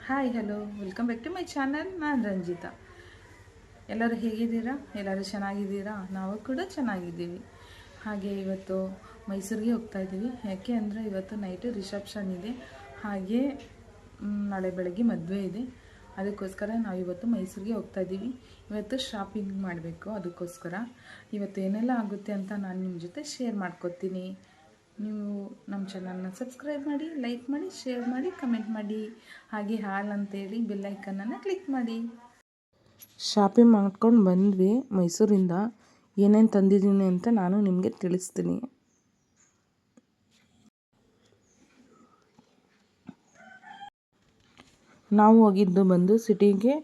Hi hello welcome back to my channel. ನಾನು ರಂಜಿತಾ. ಎಲ್ಲರೂ ಹೇಗಿದ್ದೀರಾ? ಎಲ್ಲರೂ ಚೆನ್ನಾಗಿದ್ದೀರಾ? ನಾವು ಕೂಡ ಚೆನ್ನಾಗಿದ್ದೀವಿ. ಹಾಗೆ ಇವತ್ತು ಮೈಸೂರಿಗೆ ಹೋಗ್ತಾ ಇದ್ದೀವಿ. ಯಾಕೆ ಅಂದರೆ ಇವತ್ತು ನೈಟು ರಿಸೆಪ್ಷನ್ ಇದೆ, ಹಾಗೆ ನಾಳೆ ಬೆಳಗ್ಗೆ ಮದುವೆ ಇದೆ. ಅದಕ್ಕೋಸ್ಕರ ನಾವು ಇವತ್ತು ಮೈಸೂರಿಗೆ ಹೋಗ್ತಾ ಇದ್ದೀವಿ. ಇವತ್ತು ಶಾಪಿಂಗ್ ಮಾಡಬೇಕು. ಅದಕ್ಕೋಸ್ಕರ ಇವತ್ತು ಏನೆಲ್ಲ ಆಗುತ್ತೆ ಅಂತ ನಾನು ನಿಮ್ಮ ಜೊತೆ ಶೇರ್ ಮಾಡ್ಕೊತೀನಿ. ನೀವು ನಮ್ಮ ಚಾನಲ್ನ ಸಬ್ಸ್ಕ್ರೈಬ್ ಮಾಡಿ, ಲೈಕ್ ಮಾಡಿ, ಶೇರ್ ಮಾಡಿ, ಕಮೆಂಟ್ ಮಾಡಿ, ಹಾಗೆ ಹಾಲ್ ಅಂತೇಳಿ ಬೆಲ್ ಐಕನನ್ನು ಕ್ಲಿಕ್ ಮಾಡಿ. ಶಾಪಿಂಗ್ ಮಾಡ್ಕೊಂಡು ಬಂದ್ವಿ ಮೈಸೂರಿಂದ. ಏನೇನು ತಂದಿದ್ದೀನಿ ಅಂತ ನಾನು ನಿಮಗೆ ತಿಳಿಸ್ತೀನಿ. ನಾವು ಹೋಗಿದ್ದು ಬಂದು ಸಿಟಿಗೆ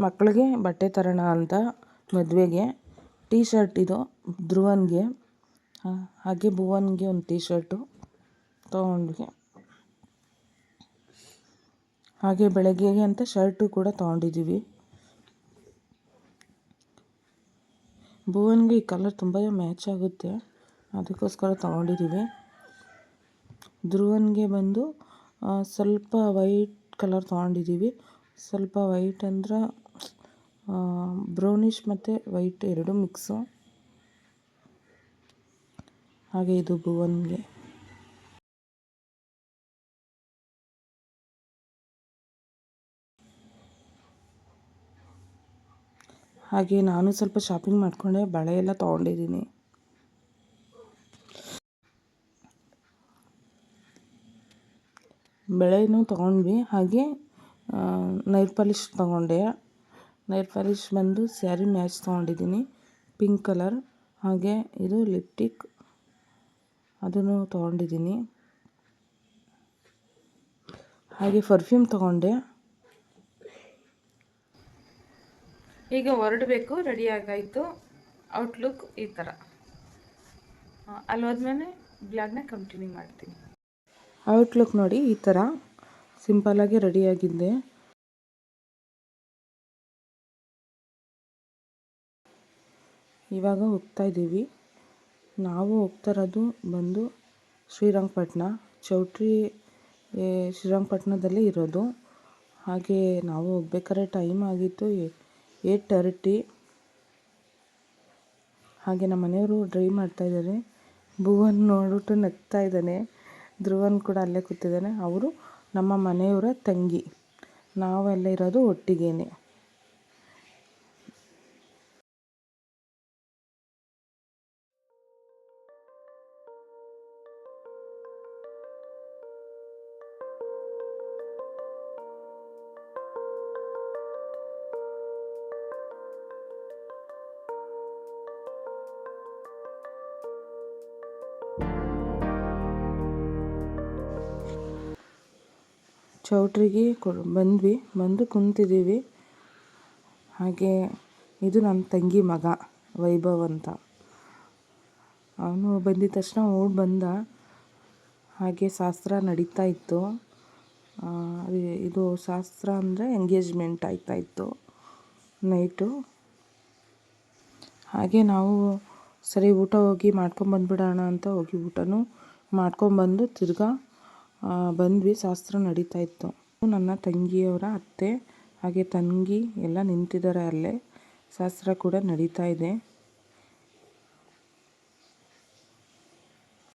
ಮಕ್ಕಳಿಗೆ ಬಟ್ಟೆ ತರೋಣ ಅಂತ ಮದುವೆಗೆ. ಟೀ ಶರ್ಟ್ ಇದು ಧ್ರುವನ್ಗೆ, ಹಾಗೆ ಭುವನ್ಗೆ ಒಂದು ಟೀ ಶರ್ಟು ತೊಗೊಂಡ್ವಿ. ಹಾಗೆ ಬೆಳಗ್ಗೆಗೆ ಅಂತ ಶರ್ಟು ಕೂಡ ತೊಗೊಂಡಿದ್ದೀವಿ. ಭುವನ್ಗೆ ಈ ಕಲರ್ ತುಂಬ ಮ್ಯಾಚ್ ಆಗುತ್ತೆ, ಅದಕ್ಕೋಸ್ಕರ ತೊಗೊಂಡಿದ್ದೀವಿ. ಧ್ರುವನ್ಗೆ ಬಂದು ಸ್ವಲ್ಪ ವೈಟ್ ಕಲರ್ ತೊಗೊಂಡಿದ್ದೀವಿ. ಸ್ವಲ್ಪ ವೈಟ್ ಅಂದ್ರೆ ಬ್ರೌನಿಷ್ ಮತ್ತು ವೈಟ್ ಎರಡು ಮಿಕ್ಸು. ಹಾಗೆ ಇದು ಭುವನ್ಗೆ. ಹಾಗೆ ನಾನು ಸ್ವಲ್ಪ ಶಾಪಿಂಗ್ ಮಾಡಿಕೊಂಡೆ, ಬಳೆ ಎಲ್ಲ ತೊಗೊಂಡಿದ್ದೀನಿ. ಬಳೆನೂ ತೊಗೊಂಡ್ವಿ. ಹಾಗೆ ನೈಲ್ ಪಾಲಿಶ್ ತೊಗೊಂಡೆ. ನೈಲ್ ಪಾಲಿಶ್ ಬಂದು ಸ್ಯಾರಿ ಮ್ಯಾಚ್ ತೊಗೊಂಡಿದ್ದೀನಿ, ಪಿಂಕ್ ಕಲರ್. ಹಾಗೆ ಇದು ಲಿಪ್ಟಿಕ್, ಅದನ್ನು ತೊಗೊಂಡಿದ್ದೀನಿ. ಹಾಗೆ ಪರ್ಫ್ಯೂಮ್ ತೊಗೊಂಡೆ. ಈಗ ಹೊರಡಬೇಕು, ರೆಡಿಯಾಗಾಯಿತು. ಔಟ್ಲುಕ್ ಈ ಥರ. ಅಲ್ಲಿ ಹೋದ್ಮೇಲೆ ಬ್ಲಾಗ್ನ ಕಂಟಿನ್ಯೂ ಮಾಡ್ತೀನಿ. ಔಟ್ಲುಕ್ ನೋಡಿ, ಈ ಥರ ಸಿಂಪಲ್ಲಾಗಿ ರೆಡಿಯಾಗಿದ್ದೆ. ಇವಾಗ ಹೋಗ್ತಾ ಇದ್ದೀವಿ. ನಾವು ಹೋಗ್ತಾ ಇರೋದು ಬಂದು ಶ್ರೀರಂಗಪಟ್ಟಣ. ಚೌಟ್ರಿ ಶ್ರೀರಂಗಪಟ್ಟಣದಲ್ಲೇ ಇರೋದು. ಹಾಗೆ ನಾವು ಹೋಗ್ಬೇಕಾದ್ರೆ ಟೈಮ್ ಆಗಿತ್ತು 8:30. ಹಾಗೆ ನಮ್ಮ ಮನೆಯವರು ಡ್ರೈವ್ ಮಾಡ್ತಾಯಿದ್ದಾರೆ. ಭುವನ್ ನೋಡ್ಬಿಟ್ಟು ನಗ್ತಾ ಇದ್ದಾನೆ. ಧ್ರುವನ್ ಕೂಡ ಅಲ್ಲೇ ಕೂತಿದ್ದಾನೆ. ಅವರು ನಮ್ಮ ಮನೆಯವರ ತಂಗಿ. ನಾವೆಲ್ಲ ಇರೋದು ಒಟ್ಟಿಗೇನೆ. ಚೌಟ್ರಿಗೆ ಬಂದು ಕುಂತಿದ್ದೀವಿ. ಹಾಗೆ ಇದು ನನ್ನ ತಂಗಿ ಮಗ ವೈಭವ್ ಅಂತ. ಅವನು ಬಂದಿದ ತಕ್ಷಣ ಓಡಿ ಬಂದ. ಹಾಗೆ ಶಾಸ್ತ್ರ ನಡೀತಾ ಇತ್ತು. ಇದು ಶಾಸ್ತ್ರ ಅಂದರೆ ಎಂಗೇಜ್ಮೆಂಟ್ ಆಯ್ತಾಯಿತ್ತು ನೈಟು. ಹಾಗೆ ನಾವು ಸರಿ ಊಟ ಹೋಗಿ ಮಾಡ್ಕೊಂಬಂದ್ಬಿಡೋಣ ಅಂತ ಹೋಗಿ ಊಟನೂ ಮಾಡ್ಕೊಂಬಂದು ತಿರ್ಗಾ ಬಂದ್ವಿ. ಶಾಸ್ತ್ರ ನಡೀತಾ ಇತ್ತು. ನನ್ನ ತಂಗಿಯವರ ಅತ್ತೆ ಹಾಗೆ ತಂಗಿ ಎಲ್ಲ ನಿಂತಿದ್ದಾರೆ ಅಲ್ಲೇ. ಶಾಸ್ತ್ರ ಕೂಡ ನಡೀತಾ ಇದೆ.